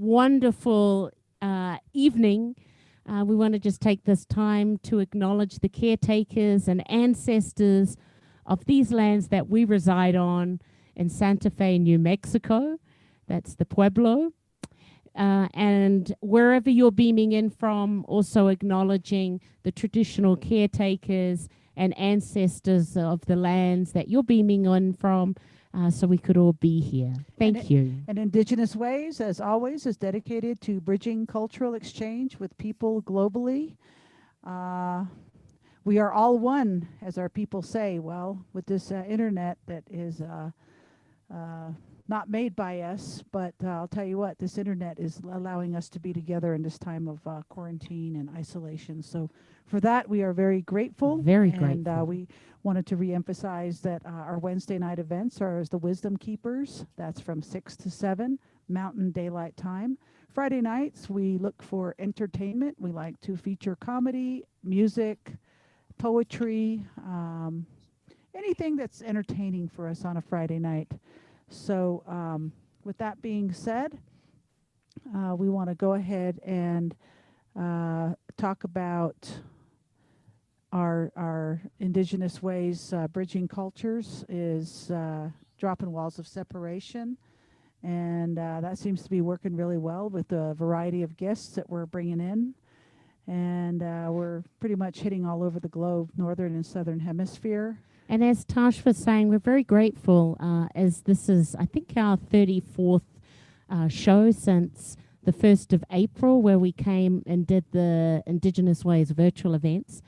wonderful evening. We want to just take this time to acknowledge the caretakers and ancestors of these lands that we reside on in Santa Fe, New Mexico. That's the Pueblo. And wherever you're beaming in from, also acknowledging the traditional caretakers and ancestors of the lands that you're beaming in from, so we could all be here. Thank you. And Indigenous Ways, as always, is dedicated to bridging cultural exchange with people globally. We are all one, as our people say. Well, with this internet that is not made by us, but I'll tell you what, this internet is allowing us to be together in this time of quarantine and isolation. So for that, we are very grateful. Very grateful. And we wanted to reemphasize that our Wednesday night events are as the Wisdom Keepers. That's from 6 to 7 Mountain Daylight Time. Friday nights, we look for entertainment. We like to feature comedy, music, poetry, anything that's entertaining for us on a Friday night. So with that being said, we want to go ahead and talk about our Indigenous Ways bridging cultures is dropping walls of separation. And that seems to be working really well with the variety of guests that we're bringing in. And we're pretty much hitting all over the globe, northern and southern hemisphere. And as Tash was saying, we're very grateful as this is, I think, our 34th show since the 1st of April, where we came and did the Indigenous Ways virtual events.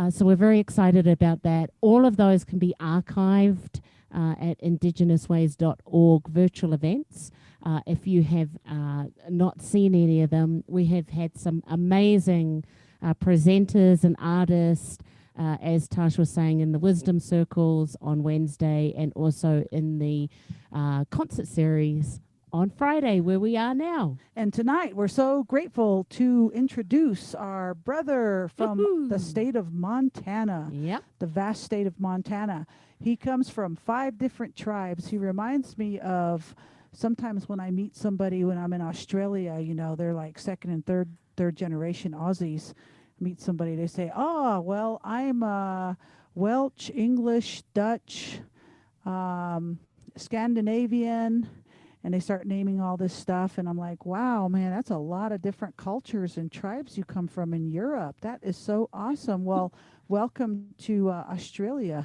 So we're very excited about that. All of those can be archived at IndigenousWays.org virtual events. If you have not seen any of them, we have had some amazing presenters and artists, as Tash was saying, in the Wisdom Circles on Wednesday, and also in the concert series on Friday, where we are now. And tonight, we're so grateful to introduce our brother from the state of Montana. Yep. The vast state of Montana. He comes from 5 different tribes. He reminds me of sometimes when I meet somebody when I'm in Australia, you know, they're like second and third generation Aussies. Meet somebody, they say, oh, well, I'm Welsh, English, Dutch, Scandinavian, and they start naming all this stuff, and I'm like, wow, man, that's a lot of different cultures and tribes you come from in Europe. That is so awesome. Well, welcome to Australia.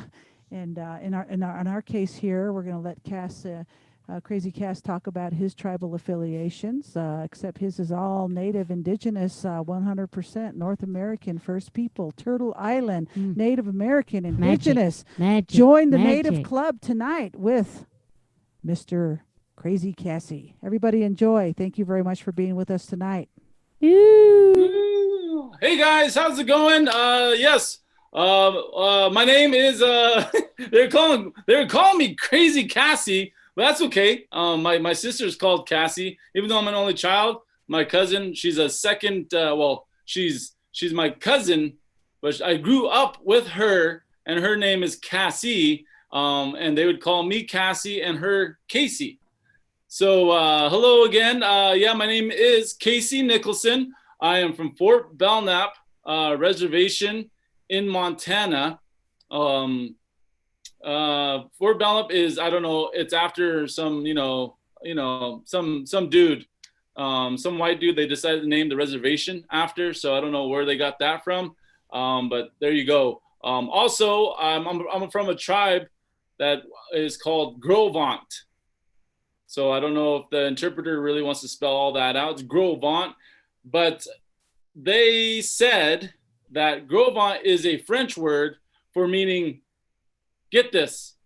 And in our case here, we're going to let Krazy Kasey talk about his tribal affiliations, except his is all native, indigenous, 100% North American, First People, Turtle Island, Native American, indigenous. Magic. Join the Native Club tonight with Mr. Krazy Kasey. Everybody enjoy. Thank you very much for being with us tonight. Hey guys, how's it going? Yes. My name is they're calling me Krazy Kasey. But that's okay. My sister's called Cassie, even though I'm an only child. My cousin, she's a second. She's my cousin, but I grew up with her, and her name is Cassie. And they would call me Cassie and her Casey. So hello again. My name is Casey Nicholson. I am from Fort Belknap Reservation in Montana. Fort Belknap is, I don't know, it's after some, some dude, some white dude they decided to name the reservation after. So I don't know where they got that from. But there you go. Also, I'm from a tribe that is called Grovant. So I don't know if the interpreter really wants to spell all that out. It's Grovant. But they said that Grovant is a French word for meaning, get this,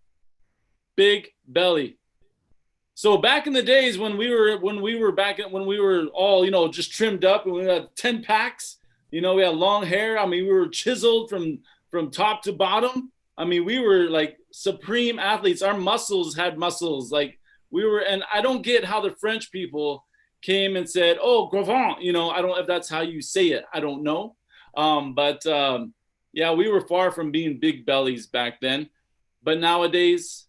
big belly. So back in the days when we were all, just trimmed up and we had 10 packs, we had long hair. I mean, we were chiseled from top to bottom. I mean, we were like supreme athletes. Our muscles had muscles. Like and I don't get how the French people came and said, oh, Grovant, I don't know if that's how you say it. I don't know. We were far from being big bellies back then. But nowadays,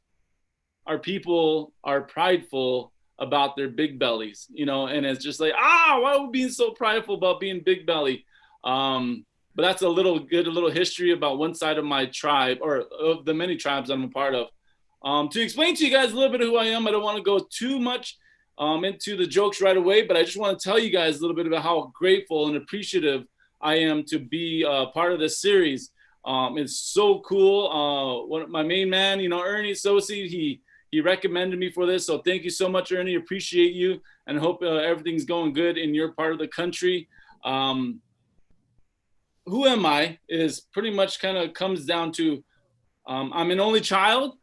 our people are prideful about their big bellies, and it's just like, why are we being so prideful about being big belly? But that's a little history about one side of my tribe, or of the many tribes I'm a part of. To explain to you guys a little bit of who I am, I don't want to go too much into the jokes right away, but I just want to tell you guys a little bit about how grateful and appreciative I am to be part of this series. It's so cool. My main man, Ernie Sosi, he recommended me for this. So thank you so much, Ernie. Appreciate you, and hope everything's going good in your part of the country. Who am I is pretty much kind of comes down to, I'm an only child.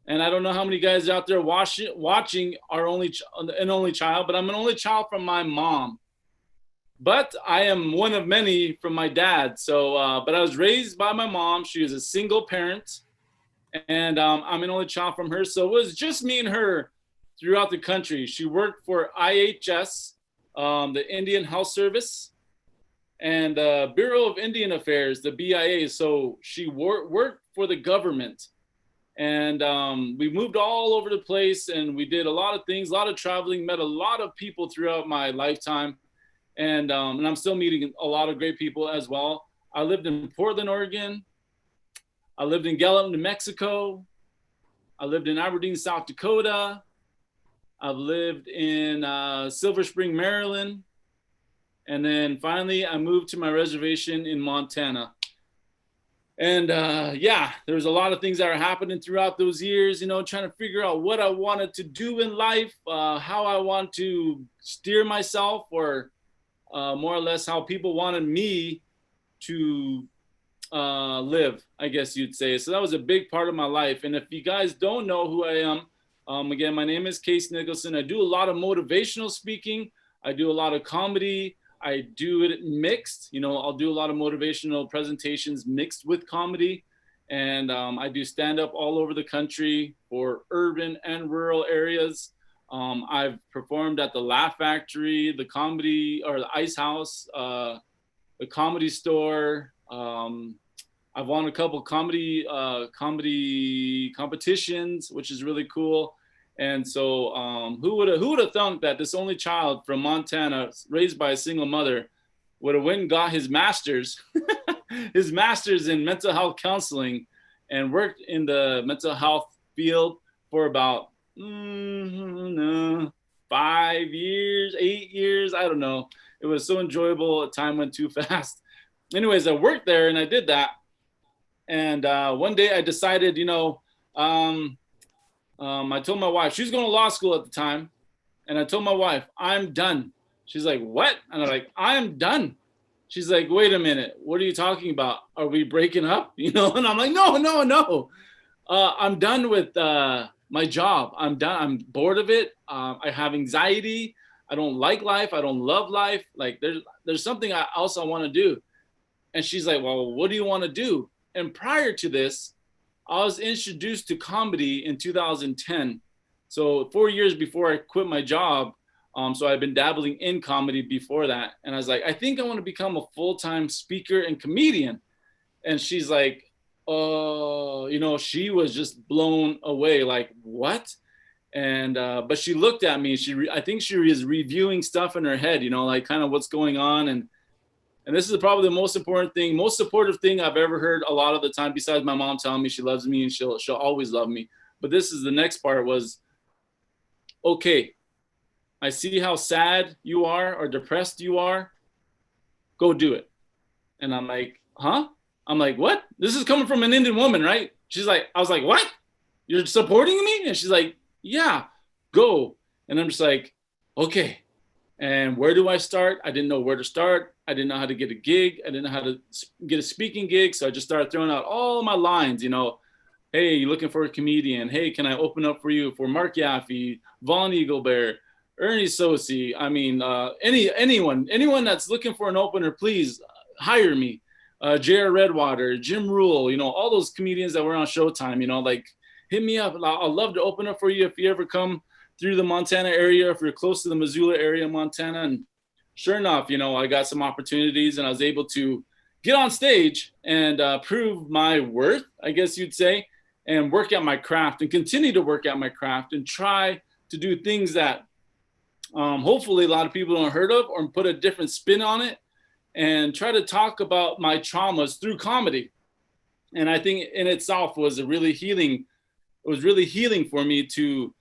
And I don't know how many guys out there watching are an only child, but I'm an only child from my mom. But I am one of many from my dad. So, but I was raised by my mom. She was a single parent, and I'm an only child from her. So it was just me and her throughout the country. She worked for IHS, the Indian Health Service, and Bureau of Indian Affairs, the BIA. So she worked for the government. And we moved all over the place, and we did a lot of things, a lot of traveling, met a lot of people throughout my lifetime. And I'm still meeting a lot of great people as well. I lived in Portland, Oregon. I lived in Gallup, New Mexico. I lived in Aberdeen, South Dakota. I've lived in Silver Spring, Maryland. And then finally, I moved to my reservation in Montana. And there was a lot of things that are happening throughout those years, trying to figure out what I wanted to do in life, how I want to steer myself, or more or less how people wanted me to live, I guess you'd say. So that was a big part of my life. And if you guys don't know who I am, again, my name is Kasey Nicholson. I do a lot of motivational speaking. I do a lot of comedy. I do it mixed, I'll do a lot of motivational presentations mixed with comedy. And I do stand up all over the country for urban and rural areas. I've performed at the Laugh Factory, the Comedy, or the Ice House, the Comedy Store. I've won a couple comedy competitions, which is really cool. And so who would have thunk that this only child from Montana, raised by a single mother, would have went and got his master's, his master's in mental health counseling, and worked in the mental health field for about 5 years, 8 years. I don't know. It was so enjoyable. Time went too fast. Anyways, I worked there and I did that. And one day I decided, I told my wife, she was going to law school at the time. And I told my wife, I'm done. She's like, what? And I'm like, I'm done. She's like, wait a minute. What are you talking about? Are we breaking up? And I'm like, no. I'm done with my job. I'm done. I'm bored of it. I have anxiety. I don't like life. I don't love life. Like there's something else I want to do. And she's like, well, what do you want to do? And prior to this, I was introduced to comedy in 2010. So 4 years before I quit my job. So I've been dabbling in comedy before that. And I was like, I think I want to become a full-time speaker and comedian. And she's like, she was just blown away. Like, what? And, but she looked at me. I think she was reviewing stuff in her head, like kind of what's going on. And this is probably the most supportive thing I've ever heard a lot of the time, besides my mom telling me she loves me and she'll always love me. But this is the next part was, okay, I see how sad you are or depressed you are. Go do it. And I'm like, huh? I'm like, what? This is coming from an Indian woman, right? She's like, I was like, what? You're supporting me? And she's like, yeah, go. And I'm just like, okay. And where do I start? I didn't know where to start. I didn't know how to get a gig. I didn't know how to get a speaking gig. So I just started throwing out all my lines, hey, you looking for a comedian? Hey, can I open up for you for Mark Yaffe, Vaughn Eaglebear, Ernie Sosi? I mean, anyone that's looking for an opener, please hire me. J.R. Redwater, Jim Rule, all those comedians that were on Showtime, like hit me up. I'll love to open up for you if you ever come through the Montana area, if you're close to the Missoula area, Montana. And sure enough, I got some opportunities and I was able to get on stage and prove my worth, I guess you'd say, and work at my craft and continue to work at my craft and try to do things that hopefully a lot of people don't heard of, or put a different spin on it, and try to talk about my traumas through comedy. And I think in itself was a really healing. It was really healing for me to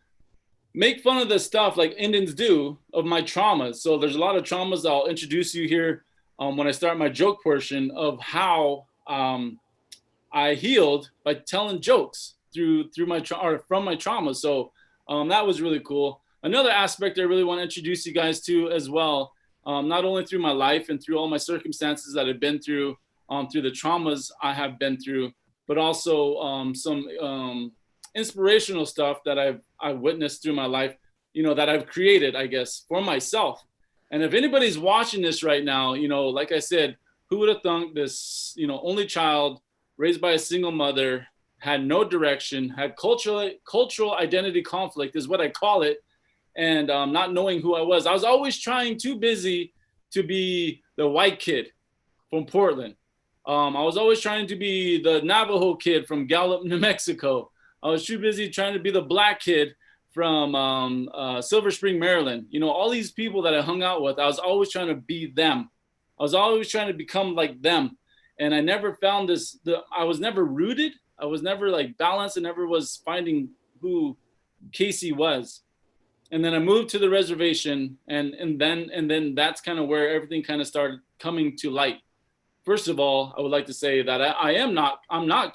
make fun of the stuff like Indians do of my traumas. So there's a lot of traumas I'll introduce you here when I start my joke portion of how I healed by telling jokes through my or from my trauma. So that was really cool. Another aspect I really want to introduce you guys to as well, not only through my life and through all my circumstances that I've been through the traumas I have been through, but also some inspirational stuff that I've witnessed through my life, you know, that I've created, I guess, for myself. And if anybody's watching this right now, you know, like I said, who would have thunk this, you know, only child raised by a single mother, had no direction, had cultural identity conflict is what I call it. And not knowing who I was always too busy to be the white kid from Portland. I was always trying to be the Navajo kid from Gallup, New Mexico. I was too busy trying to be the black kid from Silver Spring, Maryland. You know, all these people that I hung out with, I was always trying to be them. I was always trying to become like them. And I never found I was never rooted. I was never like balanced. I never was finding who Kasey was. And then I moved to the reservation, and then that's kind of where everything kind of started coming to light. First of all, I would like to say that I'm not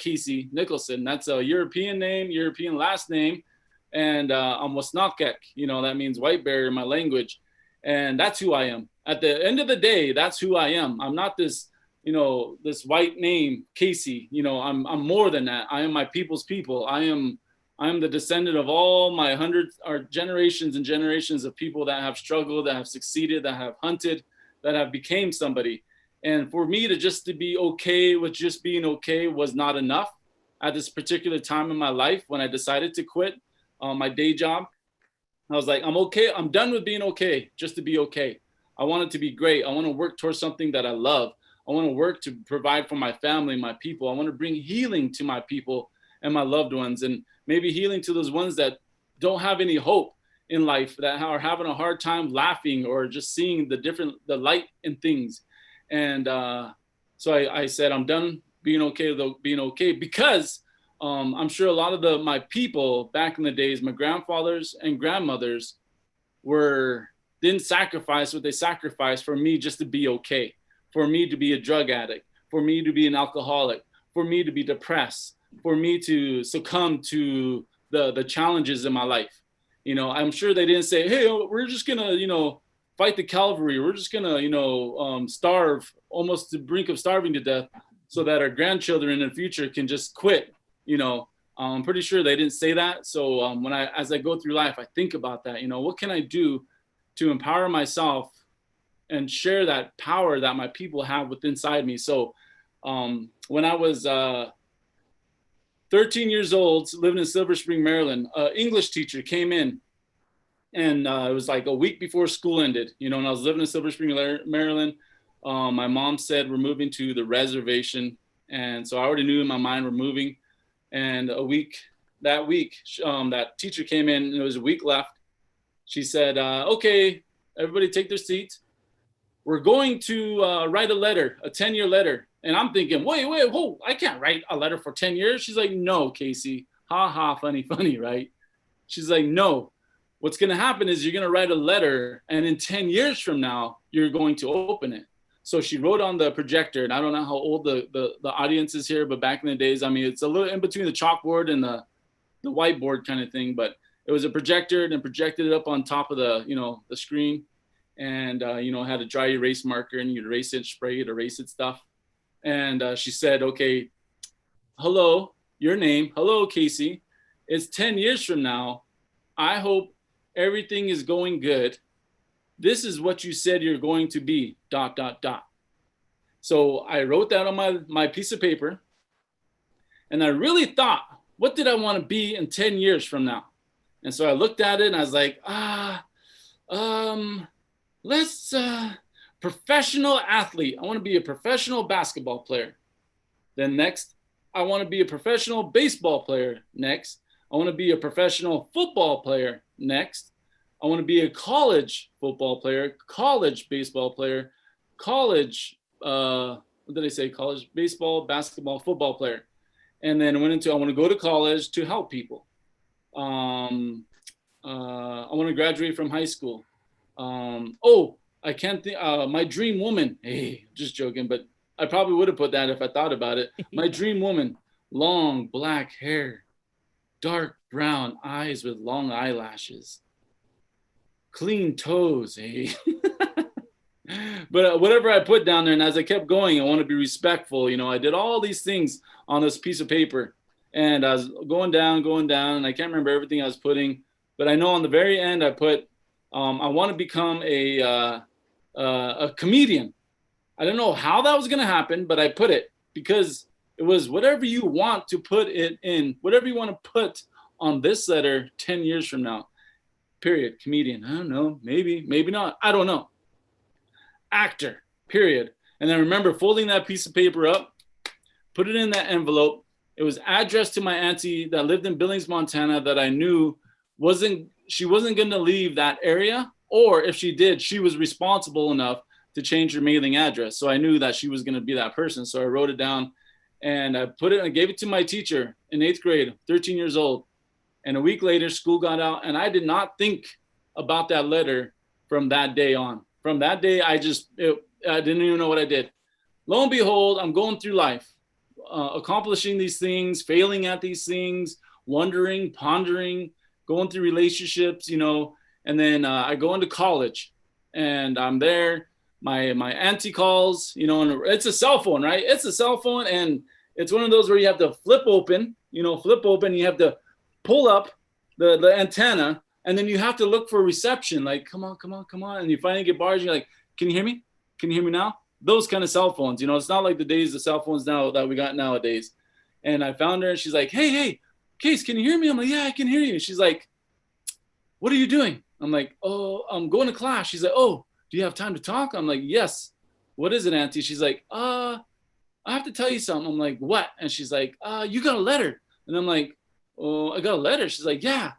Kasey Nicholson. That's a European name, European last name. And I'm Wasnakek, you know, that means white bear in my language. And that's who I am. At the end of the day, that's who I am. I'm not this, you know, this white name, Kasey. You know, I'm more than that. I am my people's people. I am the descendant of all my hundreds or generations and generations of people that have struggled, that have succeeded, that have hunted, that have became somebody. And for me to be okay with just being okay was not enough at this particular time in my life when I decided to quit my day job. I was like, I'm okay. I'm done with being okay, just to be okay. I want it to be great. I want to work towards something that I love. I want to work to provide for my family, my people. I want to bring healing to my people and my loved ones, and maybe healing to those ones that don't have any hope in life, that are having a hard time laughing or just seeing the light in things. And so I said, I'm done being okay, because I'm sure a lot of my people back in the days, my grandfathers and grandmothers didn't sacrifice what they sacrificed for me just to be okay, for me to be a drug addict, for me to be an alcoholic, for me to be depressed, for me to succumb to the challenges in my life. You know, I'm sure they didn't say, hey, we're just gonna, you know, fight the cavalry. We're just gonna, you know, starve almost to the brink of starving to death so that our grandchildren in the future can just quit. You know, I'm pretty sure they didn't say that. So as I go through life, I think about that, you know, what can I do to empower myself and share that power that my people have within inside me. So when I was 13 years old, living in Silver Spring, Maryland, an English teacher came in, and it was like a week before school ended, you know, and I was living in Silver Spring, Maryland. My mom said, we're moving to the reservation. And so I already knew in my mind we're moving. And that week, that teacher came in, and there was a week left. She said, okay, everybody take their seats. We're going to write a letter, a 10-year letter. And I'm thinking, wait, whoa, I can't write a letter for 10 years. She's like, no, Kasey, ha ha, funny, right? She's like, no, what's going to happen is you're going to write a letter, and in 10 years from now, you're going to open it. So she wrote on the projector, and I don't know how old the audience is here, but back in the days, I mean, it's a little in between the chalkboard and the whiteboard kind of thing, but it was a projector, and projected it up on top of the, you know, the screen, and, you know, had a dry erase marker, and you'd erase it, spray it, erase it stuff. And she said, okay, hello, your name, hello, Kasey. It's 10 years from now. I hope everything is going good. This is what you said you're going to be, ... So I wrote that on my piece of paper. And I really thought, what did I want to be in 10 years from now? And so I looked at it, and I was like, professional athlete. I want to be a professional basketball player. Then next, I want to be a professional baseball player. Next, I want to be a professional football player next. I want to be a college football player, college baseball player, college, what did I say? College baseball, basketball, football player. And then went into, I want to go to college to help people. I want to graduate from high school. I can't think, my dream woman. Hey, just joking, but I probably would have put that if I thought about it. My dream woman, long black hair, dark brown eyes with long eyelashes, clean toes. Hey. But whatever I put down there, and as I kept going, I want to be respectful. I did all these things on this piece of paper, and I was going down, and I can't remember everything I was putting, but I know on the very end I put, I want to become a comedian. I don't know how that was going to happen, but I put it because it was whatever you want to put it in, whatever you want to put on this letter 10 years from now, period. Comedian. I don't know. Maybe not. I don't know. Actor, period. And then I remember folding that piece of paper up, put it in that envelope. It was addressed to my auntie that lived in Billings, Montana, that I knew she wasn't going to leave that area, or if she did, she was responsible enough to change her mailing address. So I knew that she was going to be that person. So I wrote it down and I gave it to my teacher in 8th grade, 13 years old. And a week later, school got out, and I did not think about that letter from that day on. From that day, I didn't even know what I did. Lo and behold, I'm going through life, accomplishing these things, failing at these things, wondering, pondering, going through relationships, and then I go into college, and I'm there. My auntie calls, and it's a cell phone, right? It's a cell phone, and it's one of those where you have to flip open, you have to pull up the antenna, and then you have to look for reception, like, come on. And you finally get bars. You're like, can you hear me? Can you hear me now? Those kind of cell phones, it's not like the days of cell phones now that we got nowadays. And I found her, and she's like, hey, Case, can you hear me? I'm like, yeah, I can hear you. She's like, what are you doing? I'm like, oh, I'm going to class. She's like, oh, do you have time to talk? I'm like, yes. What is it, Auntie? She's like, I have to tell you something. I'm like, what? And she's like, you got a letter. And I'm like, oh, I got a letter. She's like, yeah.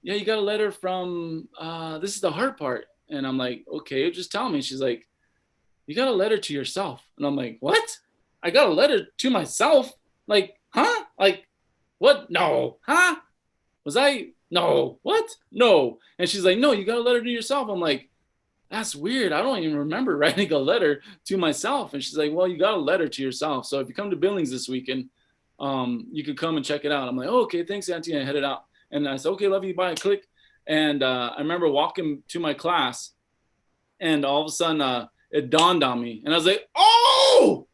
Yeah, you got a letter from, this is the hard part. And I'm like, okay, just tell me. She's like, you got a letter to yourself. And I'm like, what? I got a letter to myself? Like, huh? Like, what? No. Huh? No. What? No. And she's like, no, you got a letter to yourself. I'm like, that's weird. I don't even remember writing a letter to myself. And she's like, well, you got a letter to yourself. So if you come to Billings this weekend, you could come and check it out. I'm like, oh, okay, thanks, Auntie. And I headed out. And I said, okay, love you, bye, click. And I remember walking to my class, and all of a sudden it dawned on me. And I was like, oh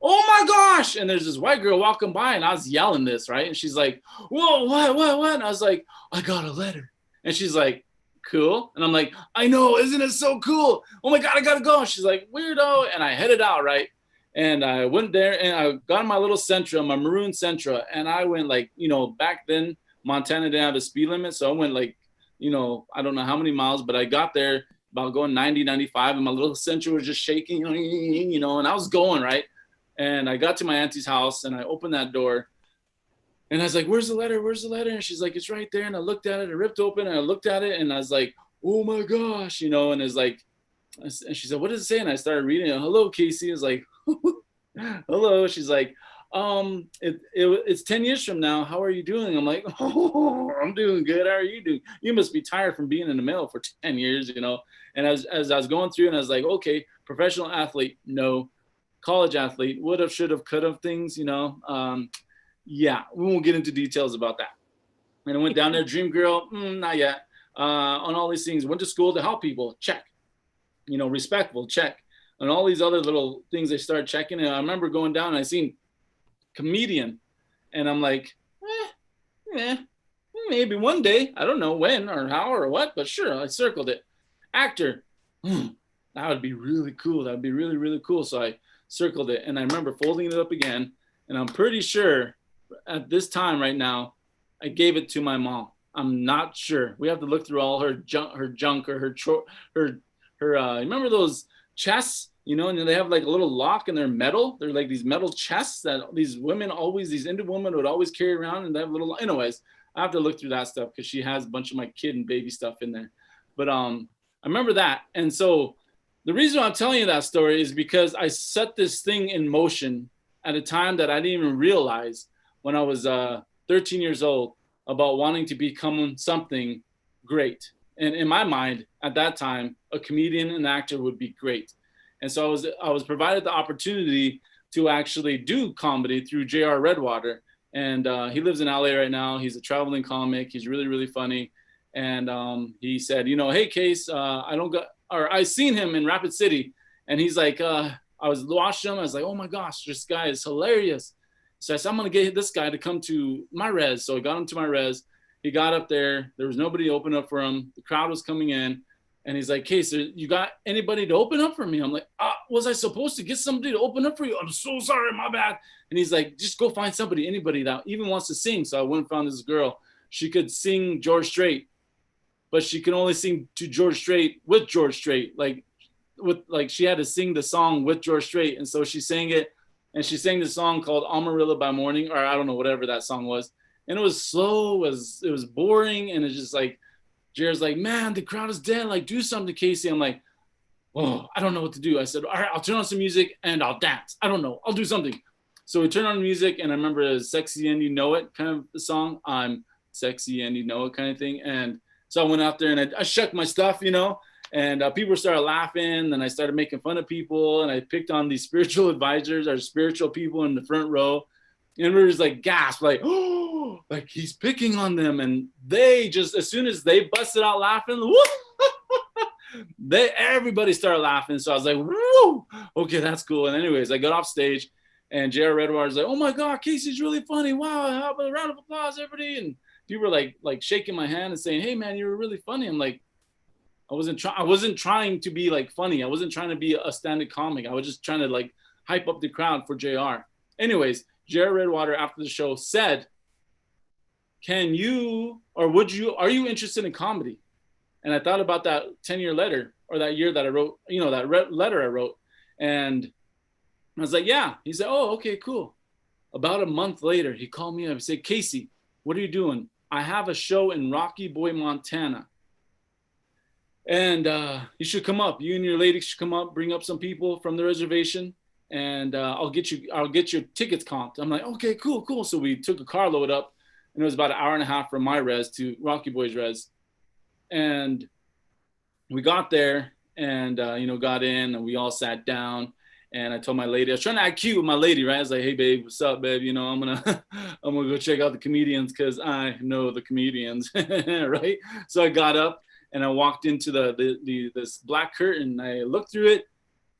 my gosh. And there's this white girl walking by, and I was yelling this, right? And she's like, whoa, what? And I was like, I got a letter. And she's like, cool. And I'm like, I know, isn't it so cool? Oh my God, I gotta go. And she's like, weirdo. And I headed out, right? And I went there, and I got my little Sentra, my maroon Sentra. And I went like, back then, Montana didn't have a speed limit. So I went like, I don't know how many miles, but I got there about going 90, 95, and my little Sentra was just shaking, and I was going, right? And I got to my auntie's house, and I opened that door, and I was like, where's the letter? And she's like, it's right there. And I looked at it, it ripped open, and I looked at it, and I was like, oh my gosh, and it's like, and she said, what does it say? And I started reading it. Hello, Casey. I was like, hello. She's like, it's 10 years from now. How are you doing? I'm like, oh, I'm doing good. How are you doing? You must be tired from being in the mail for 10 years, And as I was going through, and I was like, okay, professional athlete, no. College athlete, would have, should have, could have things, yeah, we won't get into details about that. And I went down there, dream girl, not yet. On all these things, went to school to help people, check. Respectful, check. And all these other little things I started checking. And I remember going down, and I seen comedian, and I'm like, maybe one day. I don't know when or how or what, but sure, I circled it. Actor, that would be really cool. That would be really, really cool. So I circled it, and I remember folding it up again, and I'm pretty sure at this time right now, I gave it to my mom. I'm not sure. We have to look through all her junk or her remember those chests? you know, and they have like a little lock and they're metal. They're like these metal chests that these women always, these Indian women would always carry around, and they have little, anyways, I have to look through that stuff because she has a bunch of my kid and baby stuff in there. But I remember that. And so the reason I'm telling you that story is because I set this thing in motion at a time that I didn't even realize when I was 13 years old about wanting to become something great. And in my mind at that time, a comedian and actor would be great. And so I was provided the opportunity to actually do comedy through J.R. Redwater. And he lives in LA right now. He's a traveling comic. He's really, really funny. And he said, you know, hey, Case, I seen him in Rapid City. And he's like, I was watching him. I was like, oh my gosh, this guy is hilarious. So I said, I'm going to get this guy to come to my res. So I got him to my res. He got up there. There was nobody to open up for him. The crowd was coming in. And he's like, Case, you got anybody to open up for me? I'm like, was I supposed to get somebody to open up for you? I'm so sorry, my bad. And he's like, just go find anybody that even wants to sing. So I went and found this girl. She could sing George Strait, but she could only sing to George Strait with George Strait. Like she had to sing the song with George Strait. And so she sang it, and she sang the song called Amarillo by Morning, or I don't know, whatever that song was. And it was slow, it was boring, and it's just like, Jared's like, man, the crowd is dead. Like, do something, Casey. I'm like, oh, I don't know what to do. I said, all right, I'll turn on some music and I'll dance. I don't know. I'll do something. So we turned on music, and I remember Sexy and You Know It kind of the song. I'm sexy and you know it kind of thing. And so I went out there and I shook my stuff, you know, and people started laughing. And I started making fun of people. And I picked on these spiritual advisors or spiritual people in the front row. And we were just like gasp, like, oh, like he's picking on them. And they just, as soon as they busted out laughing, everybody started laughing. So I was like, whoa, okay, that's cool. And anyways, I got off stage, and J.R. Redwater's like, oh my God, Casey's really funny. Wow, how about a round of applause, everybody? And people were like shaking my hand and saying, hey man, you were really funny. I'm like, I wasn't trying to be like funny. I wasn't trying to be a stand-up comic. I was just trying to like hype up the crowd for JR. Anyways, J.R. Redwater after the show said, are you interested in comedy? And I thought about that 10-year letter, or that year that I wrote, you know, that letter I wrote. And I was like, yeah. He said, oh, okay, cool. About a month later, he called me up and said, Casey, what are you doing? I have a show in Rocky Boy, Montana. And you should come up. You and your lady should come up, bring up some people from the reservation, and I'll get your tickets comped. I'm like, okay, cool. So we took a carload up, and it was about an hour and a half from my res to Rocky Boy's res. And we got there and, got in, and we all sat down, and I told my lady, I was trying to act cute with my lady, right? I was like, hey babe, what's up, babe? You know, I'm going to go check out the comedians because I know the comedians, right? So I got up and I walked into this black curtain. I looked through it,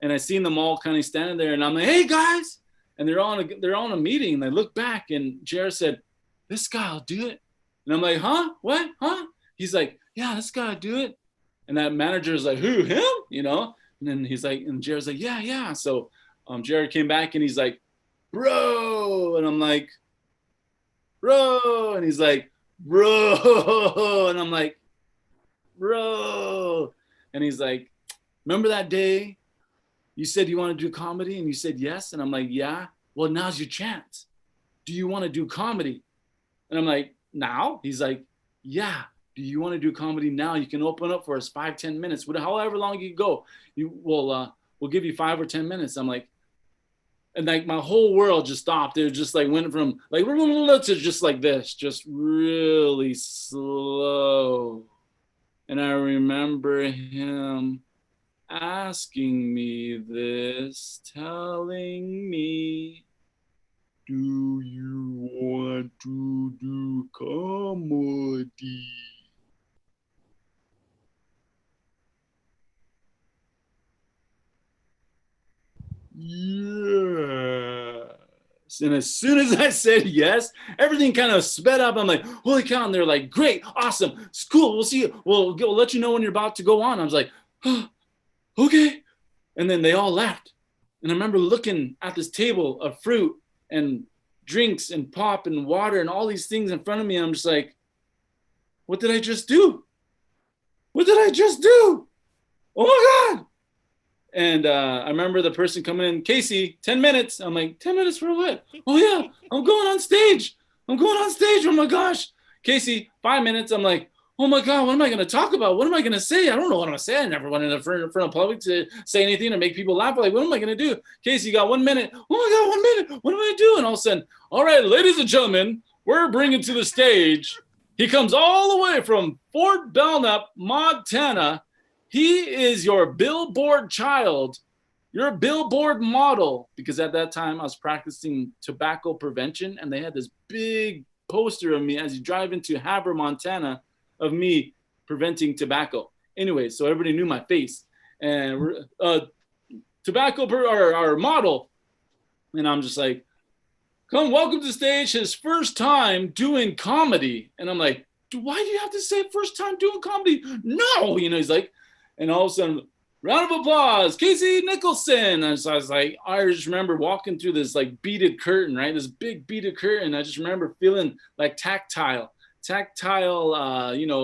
and I seen them all kind of standing there, and I'm like, hey guys. And they're on a meeting, and I look back, and Jared said, this guy will do it. And I'm like, huh? What? Huh? He's like, yeah, this guy will do it. And that manager is like, who, him? You know? And then he's like, and Jared's like, yeah. So Jared came back, and he's like, bro. And I'm like, bro. And he's like, bro. And I'm like, bro. And he's like, remember that day you said you want to do comedy? And you said yes. And I'm like, yeah. Well, now's your chance. Do you want to do comedy? And I'm like, now? He's like, yeah. Do you want to do comedy now? You can open up for us 5-10 minutes, however long you go. We'll give you 5 or 10 minutes. I'm like, and like my whole world just stopped. It just like went from like to just like this, just really slow. And I remember him asking me this, telling me, do you want to do comedy? Yes. And as soon as I said yes, everything kind of sped up. I'm like, holy cow. And they're like, great, awesome, it's cool. We'll see you. We'll let you know when you're about to go on. I was like, oh, okay. And then they all left. And I remember looking at this table of fruit and drinks and pop and water and all these things in front of me. And I'm just like, what did I just do? What did I just do? Oh my God. And I remember the person coming in, Kasey, 10 minutes. I'm like, 10 minutes for what? Oh yeah, I'm going on stage. Oh my gosh. Kasey, 5 minutes. I'm like, oh my God, what am I going to talk about? What am I going to say? I don't know what I'm going to say. I never went in front of public to say anything to make people laugh. Like, what am I going to do? Kasey, you got 1 minute. Oh my God, 1 minute. What am I going to do? And all of a sudden, all right, ladies and gentlemen, we're bringing to the stage. He comes all the way from Fort Belknap, Montana. He is your billboard child. You're a billboard model, because at that time I was practicing tobacco prevention, and they had this big poster of me as you drive into Havre, Montana, of me preventing tobacco. Anyway, so everybody knew my face. And our model. And I'm just like, welcome to the stage, his first time doing comedy. And I'm like, why do you have to say first time doing comedy? No, he's like, and all of a sudden, round of applause, Kasey Nicholson. And so I was like, I just remember walking through this like beaded curtain, right? This big beaded curtain. I just remember feeling like tactile,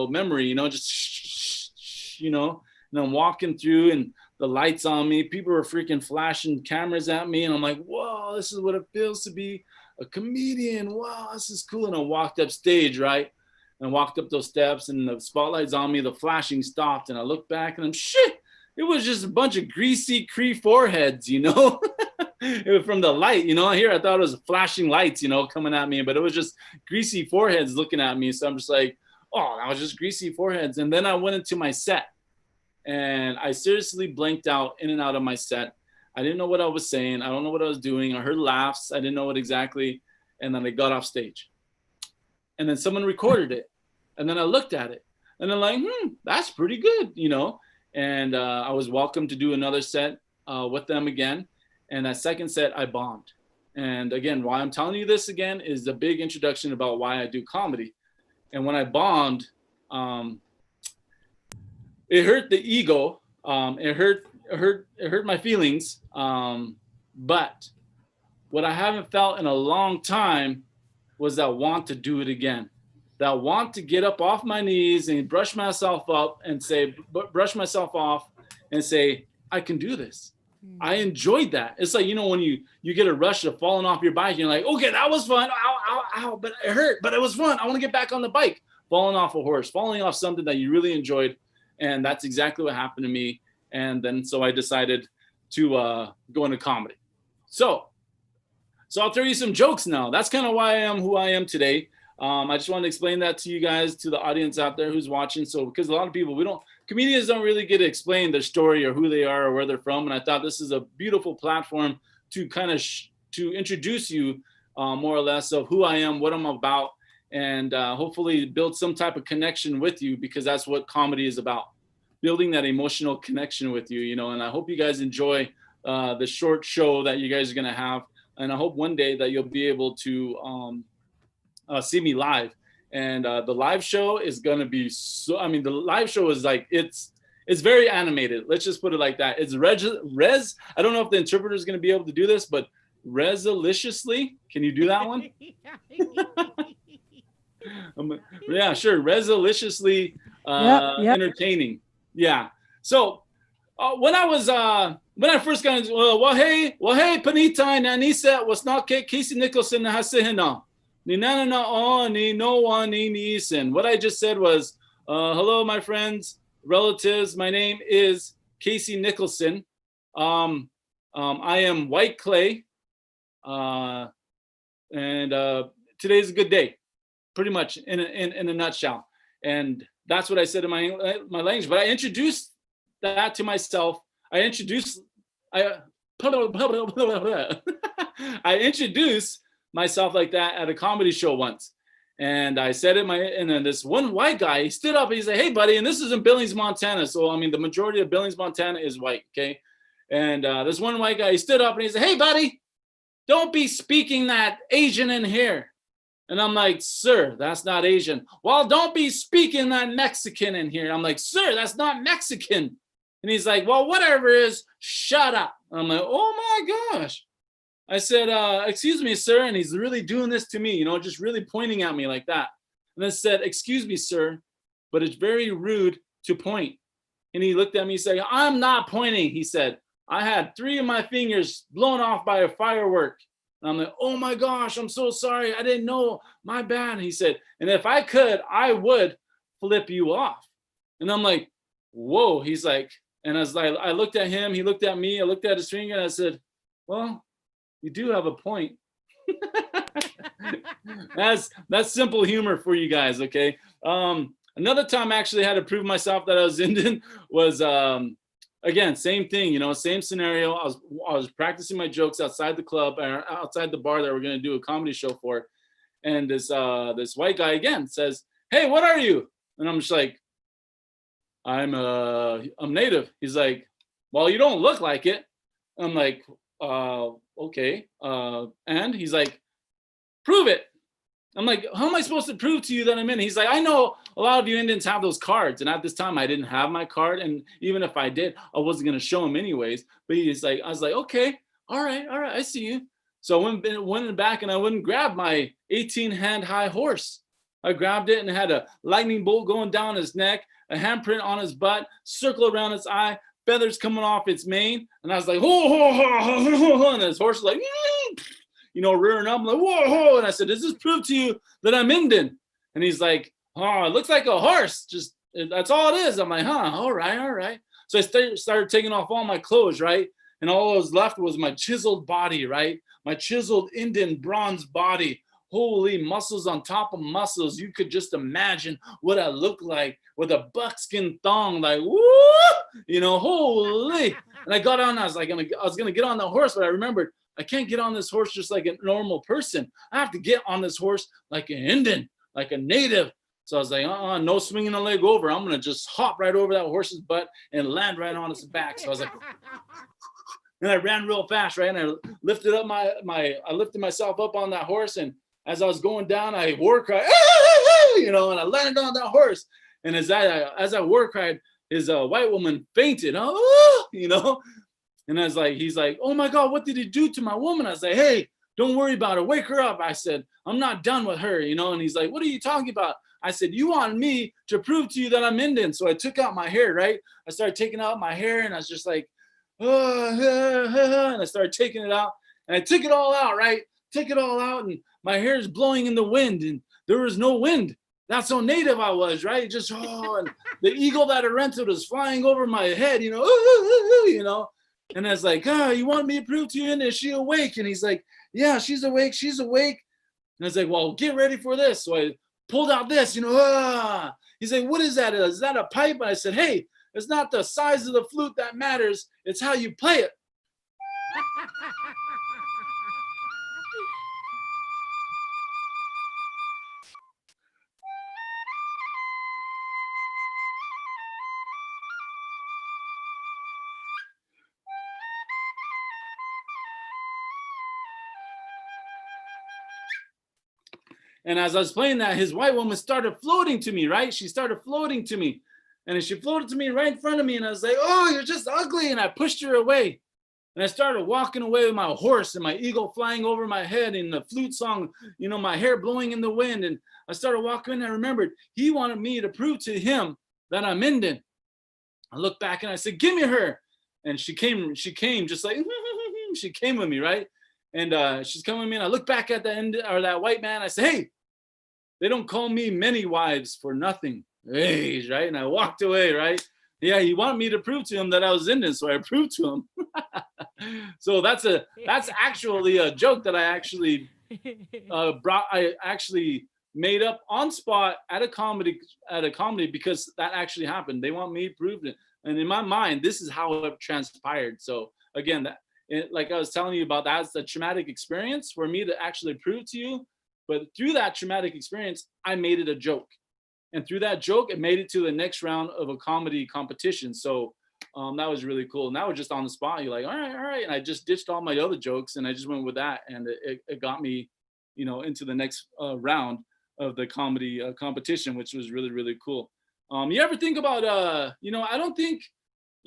memory, just, and I'm walking through and the lights on me. People were freaking flashing cameras at me. And I'm like, whoa, this is what it feels to be a comedian. Wow, this is cool. And I walked up stage, right? And I walked up those steps and the spotlight's on me. The flashing stopped. And I looked back and I'm shit. It was just a bunch of greasy Cree foreheads, It was from the light, Here I thought it was flashing lights, coming at me, but it was just greasy foreheads looking at me. So I'm just like, oh, that was just greasy foreheads. And then I went into my set, and I seriously blanked out in and out of my set. I didn't know what I was saying. I don't know what I was doing. I heard laughs. I didn't know what exactly. And then I got off stage, and then someone recorded it, and then I looked at it, and I'm like, that's pretty good, And I was welcome to do another set with them again. And that second set, I bombed. And again, why I'm telling you this again is a big introduction about why I do comedy. And when I bombed, it hurt the ego. It hurt my feelings. But what I haven't felt in a long time was that want to do it again. That want to get up off my knees and brush myself off and say, I can do this. I enjoyed that. It's like, when you get a rush of falling off your bike, you're like, okay, that was fun. Ow, ow, ow, but it hurt, but it was fun. I want to get back on the bike. Falling off a horse, falling off something that you really enjoyed. And that's exactly what happened to me. And then, so I decided to go into comedy. So I'll throw you some jokes now. That's kind of why I am who I am today. I just wanted to explain that to you guys, to the audience out there who's watching. So, because a lot of people, comedians don't really get to explain their story or who they are or where they're from. And I thought this is a beautiful platform to kind of to introduce you more or less of who I am, what I'm about, and hopefully build some type of connection with you, because that's what comedy is about, building that emotional connection with you, and I hope you guys enjoy the short show that you guys are going to have. And I hope one day that you'll be able to see me live. And the live show is going to be the live show is like, it's very animated. Let's just put it like that. It's I don't know if the interpreter is going to be able to do this, but resolutiously, can you do that one? Yeah, sure. Resolutiously Yep. entertaining. Yeah. So when I first got into, well, hey, Panita and Anisa was not Kasey Nicholson Hasehina. What I just said was, hello, my friends, relatives. My name is Kasey Nicholson. I am white clay. And today's a good day, pretty much in a nutshell. And that's what I said in my language. But I introduced that to myself. I introduced myself like that at a comedy show once. And I said it, and then this one white guy, he stood up and he said, hey, buddy, and this is in Billings, Montana. So, the majority of Billings, Montana is white, okay? And this one white guy, he stood up and he said, hey, buddy, don't be speaking that Asian in here. And I'm like, sir, that's not Asian. Well, don't be speaking that Mexican in here. I'm like, sir, that's not Mexican. And he's like, well, whatever it is, shut up. And I'm like, oh my gosh. I said, excuse me, sir. And he's really doing this to me, just really pointing at me like that. And I said, excuse me, sir, but it's very rude to point. And he looked at me and said, I'm not pointing. He said, I had 3 of my fingers blown off by a firework. And I'm like, oh my gosh, I'm so sorry. I didn't know. My bad. And he said, and if I could, I would flip you off. And I'm like, whoa. He's like, and I was like, I looked at him, he looked at me, I looked at his finger, and I said, well, you do have a point. That's simple humor for you guys, okay? Another time I actually had to prove myself that I was Indian was again, same thing, same scenario. I was practicing my jokes outside the club or outside the bar that we're gonna do a comedy show for. And this white guy again says, hey, what are you? And I'm just like, I'm native. He's like, well, you don't look like it. I'm like, okay. And he's like, prove it. I'm like, how am I supposed to prove to you that I'm in? He's like, I know a lot of you Indians have those cards. And at this time, I didn't have my card. And even if I did, I wasn't going to show him anyways. But he's like, I was like, okay, all right, I see you. So I went back and I went and grabbed my 18-hand high horse. I grabbed it and it had a lightning bolt going down his neck, a handprint on his butt, circle around its eye, feathers coming off its mane. And I was like, and his horse was like, rearing up. I'm like, whoa. And I said, does this prove to you that I'm Indian? And he's like, oh, it looks like a horse. Just, that's all it is. I'm like, huh, all right. So I started taking off all my clothes, right? And all that was left was my chiseled body, right? My chiseled Indian bronze body. Holy muscles on top of muscles. You could just imagine what I look like with a buckskin thong, like, woo, holy. And I got on, I was going to get on the horse, but I remembered, I can't get on this horse just like a normal person. I have to get on this horse like an Indian, like a native. So I was like, no swinging a leg over. I'm going to just hop right over that horse's butt and land right on its back. So I was like, and I ran real fast, right? And I lifted up I lifted myself up on that horse. And as I was going down, I war cried, and I landed on that horse. And as I war cried, his white woman fainted, And I was like, he's like, oh my God, what did he do to my woman? I was like, hey, don't worry about her. Wake her up. I said, I'm not done with her, And he's like, what are you talking about? I said, you want me to prove to you that I'm Indian. So I took out my hair, right? I started taking out my hair and I was just like, and I started taking it out. And I took it all out, right? Took it all out and my hair is blowing in the wind and there was no wind. That's how native I was, right? Just, and the eagle that I rented was flying over my head, And I was like, you want me to prove to you, and is she awake? And he's like, yeah, she's awake. And I was like, well, get ready for this. So I pulled out this, He's like, what is that? Is that a pipe? And I said, hey, it's not the size of the flute that matters. It's how you play it. And as I was playing that, his white woman started floating to me, right? She started floating to me. And she floated to me right in front of me. And I was like, oh, you're just ugly. And I pushed her away. And I started walking away with my horse and my eagle flying over my head and the flute song, my hair blowing in the wind. And I started walking and I remembered he wanted me to prove to him that I'm Indian. I looked back and I said, give me her. And she came just like, she came with me, right? And she's coming with me and I look back at that white man. I say, hey, they don't call me many wives for nothing. Hey, right? And I walked away, right? Yeah, he wanted me to prove to him that I was Indian, so I proved to him. So that's actually a joke that I actually I actually made up on spot at a comedy because that actually happened. They want me to prove it, and in my mind, this is how it transpired. So again, like I was telling you about, that's the traumatic experience for me to actually prove to you. But through that traumatic experience, I made it a joke. And through that joke, it made it to the next round of a comedy competition. So that was really cool. And that was just on the spot. You're like, all right. And I just ditched all my other jokes and I just went with that. And it got me, into the next round of the comedy competition, which was really, really cool. You ever think about, I don't think,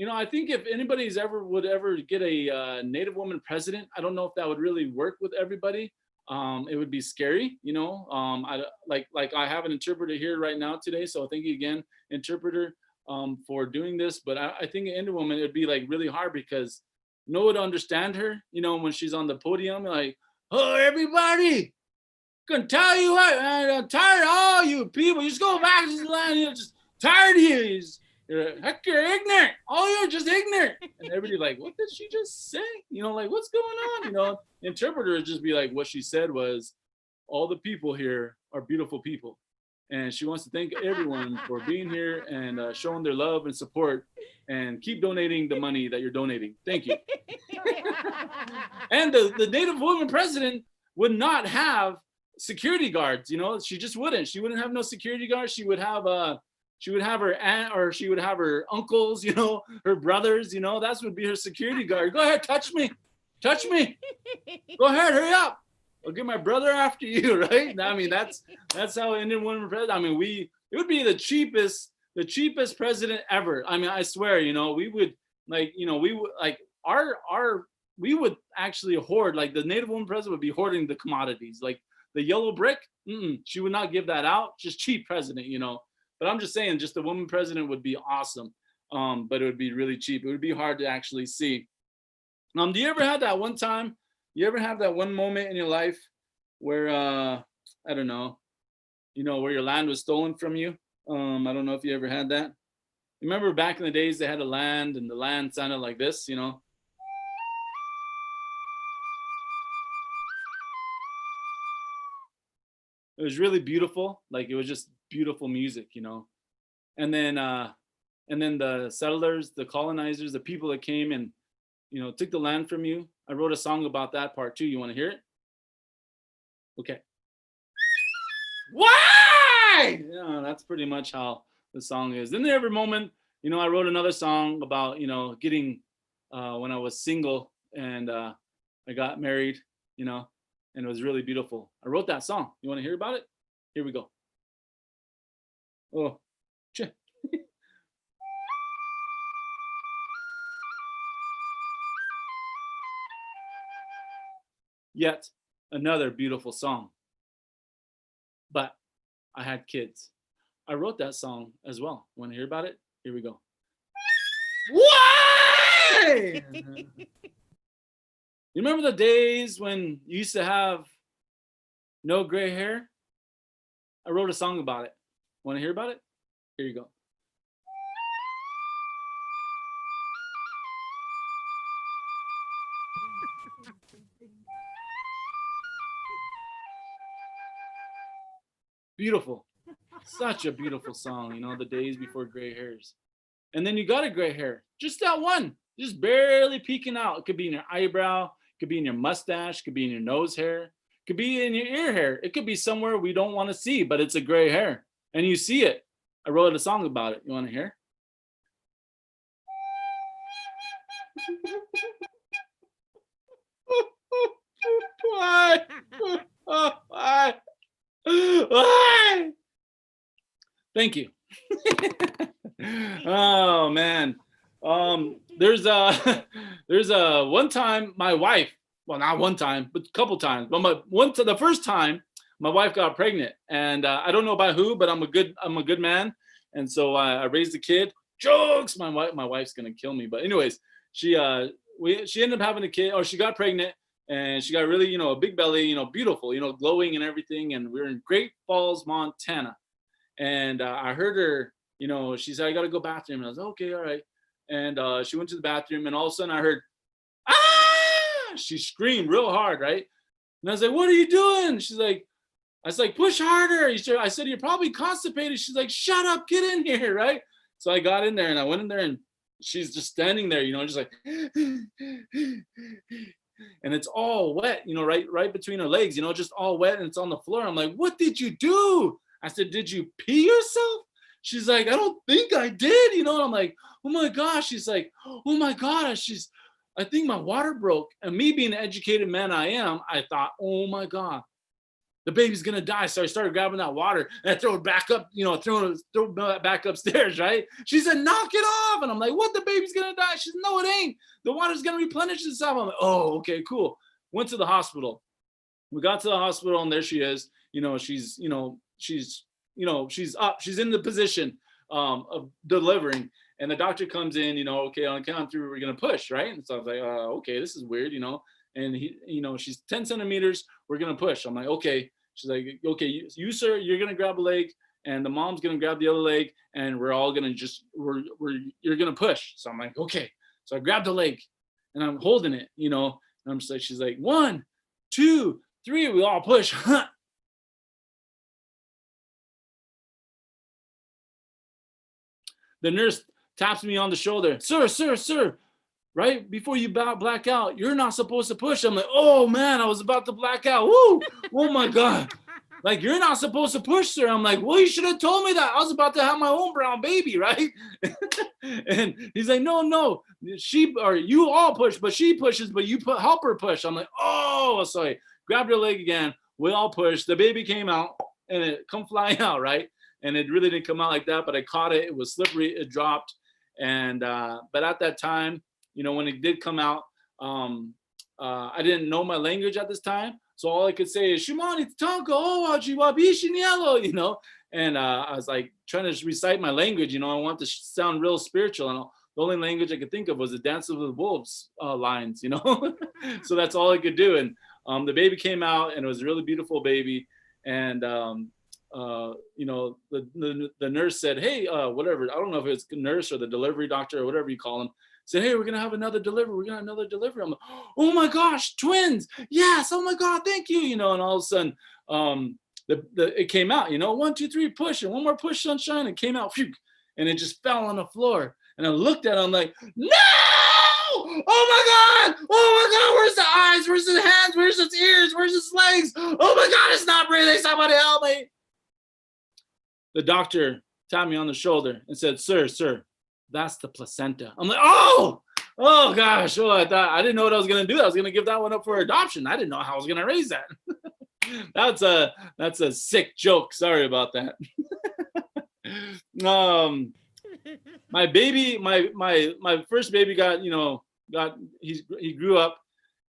I think if anybody's would ever get a Native woman president, I don't know if that would really work with everybody. It would be scary, I I have an interpreter here right now today. So thank you again, interpreter, for doing this. But I think an Indian woman, it'd be like really hard because no one to understand her, when she's on the podium, like, oh, everybody, gonna tell you what, man, I'm tired of all you people. You just go back to the land. Just tired of you. Heck, you're ignorant. Oh, you're just ignorant. And everybody like, what did she just say? Like, what's going on? Interpreters just be like, what she said was, all the people here are beautiful people. And she wants to thank everyone for being here and showing their love and support, and keep donating the money that you're donating. Thank you. And the Native woman president would not have security guards. She just wouldn't. She wouldn't have no security guards. She would have her aunt, or she would have her uncles, her brothers. That would be her security guard. Go ahead, touch me. Go ahead, hurry up. I'll get my brother after you, right? I mean, that's how Indian women president. I mean, it would be the cheapest president ever. I mean, I swear, we would we would actually hoard, like the Native woman president would be hoarding the commodities, like the yellow brick. She would not give that out. Just cheap president, But I'm just saying, just the woman president would be awesome. But it would be really cheap. It would be hard to actually see. Do you ever have that one time? You ever have that one moment in your life where, I don't know, where your land was stolen from you? I don't know if you ever had that. Remember back in the days, they had a land, and the land sounded like this, It was really beautiful. Like, it was just beautiful music, And then the settlers, the colonizers, the people that came and, took the land from you. I wrote a song about that part too. You want to hear it? Okay. Why? Yeah, that's pretty much how the song is. Then every moment, I wrote another song about, getting, when I was single and I got married, and it was really beautiful. I wrote that song. You want to hear about it? Here we go. Oh, yet another beautiful song. But I had kids. I wrote that song as well. Want to hear about it? Here we go. Why? You remember the days when you used to have no gray hair? I wrote a song about it. Want to hear about it? Here you go. Beautiful. Such a beautiful song, the days before gray hairs. And then you got a gray hair, just that one, just barely peeking out. It could be in your eyebrow, it could be in your mustache, it could be in your nose hair, it could be in your ear hair. It could be somewhere we don't want to see, but it's a gray hair. And you see it. I wrote a song about it. You want to hear? Why? Why? Why? Thank you. Oh man. There's a one time my wife, well, not one time, but a couple times, but the first time my wife got pregnant, and I don't know about who, but I'm a good man, and so I raised a kid. Jokes. My wife's gonna kill me, but anyways, she ended up having a kid, or she got pregnant. And she got really, a big belly, beautiful, glowing and everything. And we were in Great Falls, Montana. And I heard her, she said, I got to go bathroom. And I was like, okay, all right. And she went to the bathroom, and all of a sudden I heard, ah! She screamed real hard, right? And I was like, what are you doing? I was like, push harder. I said, you're probably constipated. She's like, shut up, get in here, right? So I got in there, and I went in there, and she's just standing there, just like, and it's all wet, right between her legs, just all wet, and it's on the floor. I'm like, what did you do? I said, did you pee yourself? She's like, I don't think I did, and I'm like, oh my gosh. She's like, oh my gosh. I think my water broke. And me being an educated man I am, I thought, oh my God, the baby's gonna die. So I started grabbing that water and I throw it back up, throw it back upstairs, right? She said, knock it off. And I'm like, what? The baby's gonna die? She said, no, it ain't. The water's gonna replenish itself. I'm like, oh, okay, cool. Went to the hospital. We got to the hospital, and there she is. She's up. She's in the position of delivering. And the doctor comes in, okay, on the count of 3, we're going to push, right? And so I was like, okay, this is weird, and he, she's 10 centimeters, we're going to push. I'm like, okay. She's like, okay, you sir, you're going to grab a leg, and the mom's going to grab the other leg, and we're all going to you're going to push. So I'm like, okay. So I grabbed the leg, and I'm holding it, and I'm just like, she's like, 1, 2, 3, we all push. The nurse taps me on the shoulder. Sir, right before you black out, you're not supposed to push. I'm like, oh man, I was about to black out. Woo! Oh my God. Like, you're not supposed to push, sir. I'm like, well, you should have told me that. I was about to have my own brown baby, right? And he's like, no, you all push, but she pushes, but you help her push. I'm like, oh, sorry. Grabbed her leg again. We all pushed. The baby came out, and it come flying out, right? And it really didn't come out like that, but I caught it. It was slippery. It dropped. And but at that time, when it did come out, I didn't know my language at this time. So all I could say is, Shumani Tanka, and I was like trying to recite my language. I want to sound real spiritual. And the only language I could think of was the Dance of the Wolves lines, So that's all I could do. And the baby came out, and it was a really beautiful baby. And, the nurse said, hey, whatever, I don't know if it's nurse or the delivery doctor or whatever you call him, said, hey, we're going to have another delivery. I'm like, oh my gosh, twins. Yes. Oh my God. Thank you. And all of a sudden, it came out, 1, 2, 3, push, and one more push, sunshine. It came out, phew, and it just fell on the floor. And I looked at it, I'm like, no, oh my God, where's the eyes? Where's the hands? Where's its ears? Where's its legs? Oh my God, it's not breathing. Somebody help me. The doctor tapped me on the shoulder and said, sir, that's the placenta. I'm like, oh gosh. I thought, I didn't know what I was going to do. I was going to give that one up for adoption. I didn't know how I was going to raise that. That's a sick joke. Sorry about that. My baby, my first baby he grew up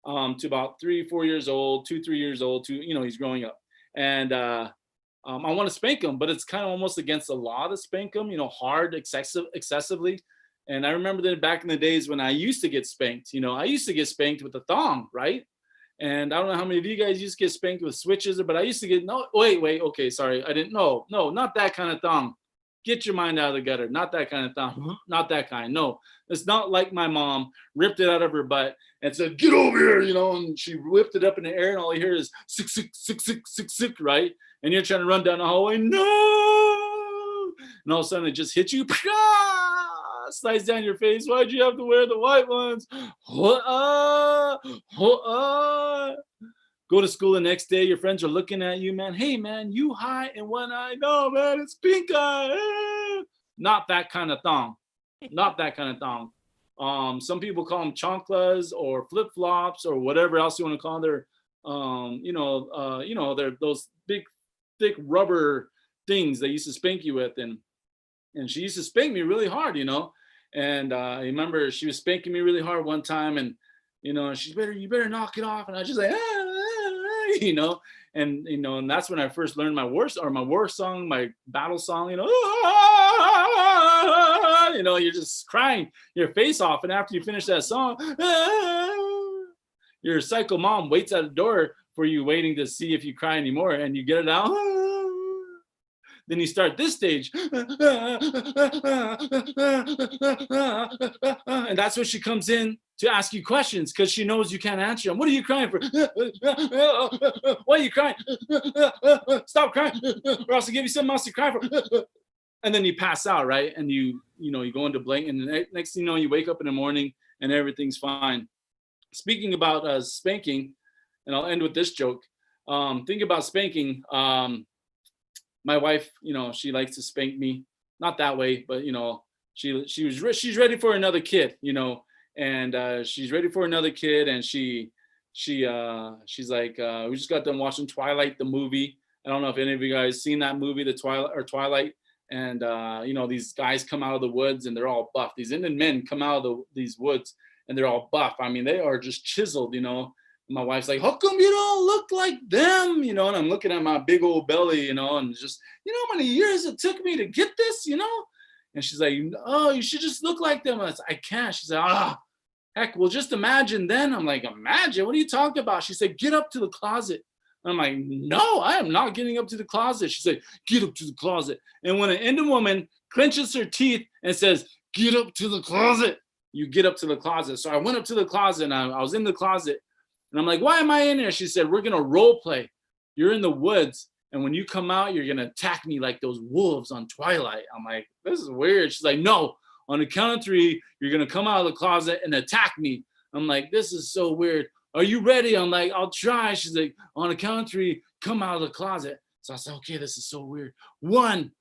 to about 3, 4 years old, 2, 3 years old, he's growing up. And I want to spank him, but it's kind of almost against the law to spank him, hard, excessively. And I remember that back in the days when I used to get spanked, I used to get spanked with a thong, right? And I don't know how many of you guys used to get spanked with switches, but I used to get, okay, sorry. I didn't, no, not that kind of thong. Get your mind out of the gutter. Not that kind of thong. Not that kind. No, it's not like my mom ripped it out of her butt and said, get over here, and she whipped it up in the air, and all you hear is sick, sick, sick, sick, sick, sick, right? And you're trying to run down the hallway, no! And all of a sudden it just hits you, slides down your face. Why'd you have to wear the white ones? Go to school the next day, your friends are looking at you, man. Hey, man, you high in one eye. No, man, it's pink eye. Not that kind of thong. Not that kind of thong. Some people call them chanclas or flip-flops or whatever else you want to call their, they're those big, thick rubber things they used to spank you with. And she used to spank me really hard, And I remember she was spanking me really hard one time, and you better knock it off. And I was just like, and that's when I first learned my war song, my battle song, you're just crying your face off. And after you finish that song, your psycho mom waits at the door for you, waiting to see if you cry anymore, and you get it out. Then you start this stage. And that's when she comes in to ask you questions, because she knows you can't answer them. What are you crying for? Why are you crying? Stop crying, or else I'll give you something else to cry for. And then you pass out, right? And you go into blank, and the next thing you know, you wake up in the morning and everything's fine. Speaking about spanking, and I'll end with this joke. Think about spanking. My wife, she likes to spank me, not that way, but she's ready for another kid, and she's ready for another kid, and she's like, we just got done watching Twilight, the movie. I don't know if any of you guys seen that movie, Twilight, and these guys come out of the woods and they're all buff. These Indian men come out of these woods and they're all buff. I mean, they are just chiseled, My wife's like, how come you don't look like them? And I'm looking at my big old belly, and just, how many years it took me to get this, And she's like, oh, you should just look like them. I can't. She's like, heck, well, just imagine then. I'm like, imagine? What are you talking about? She said, get up to the closet. I'm like, no, I am not getting up to the closet. She said, get up to the closet. And when an Indian woman clenches her teeth and says, get up to the closet, you get up to the closet. So I went up to the closet and I was in the closet. And I'm like, why am I in here? She said, we're going to role play. You're in the woods. And when you come out, you're going to attack me like those wolves on Twilight. I'm like, this is weird. She's like, no, on the count of 3, you're going to come out of the closet and attack me. I'm like, this is so weird. Are you ready? I'm like, I'll try. She's like, on the count of 3, come out of the closet. So I said, okay, this is so weird. 1,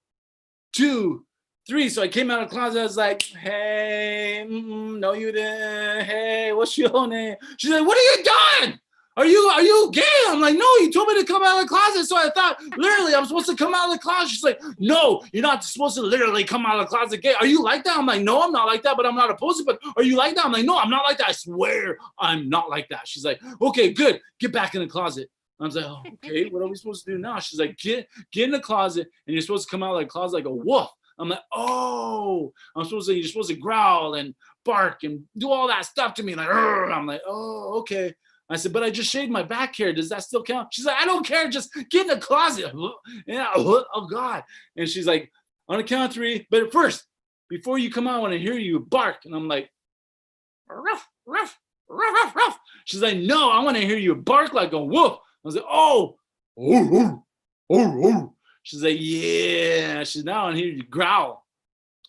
2, 3. So I came out of the closet. I was like, hey, no, you didn't. Hey, what's your name? She's like, what are you doing? Are you gay? I'm like, no, you told me to come out of the closet. So I thought, literally, I'm supposed to come out of the closet. She's like, no, you're not supposed to literally come out of the closet gay. Are you like that? I'm like, no, I'm not like that, but I'm not opposed to it. But are you like that? I'm like, no, I'm not like that. I swear I'm not like that. She's like, okay, good. Get back in the closet. I was like, oh, okay, what are we supposed to do now? She's like, get in the closet, and you're supposed to come out of the closet like a wolf. I'm like, oh, you're supposed to growl and bark and do all that stuff to me. Like, I'm like, oh, okay. I said, but I just shaved my back hair. Does that still count? She's like, I don't care. Just get in the closet. Yeah. Oh, God. And she's like, on the count of 3, but first, before you come out, I want to hear you bark. And I'm like, ruff, ruff, ruff, ruff, ruff. She's like, no, I want to hear you bark like a wolf. I was like, oh. She's like, yeah. She's now on here you growl.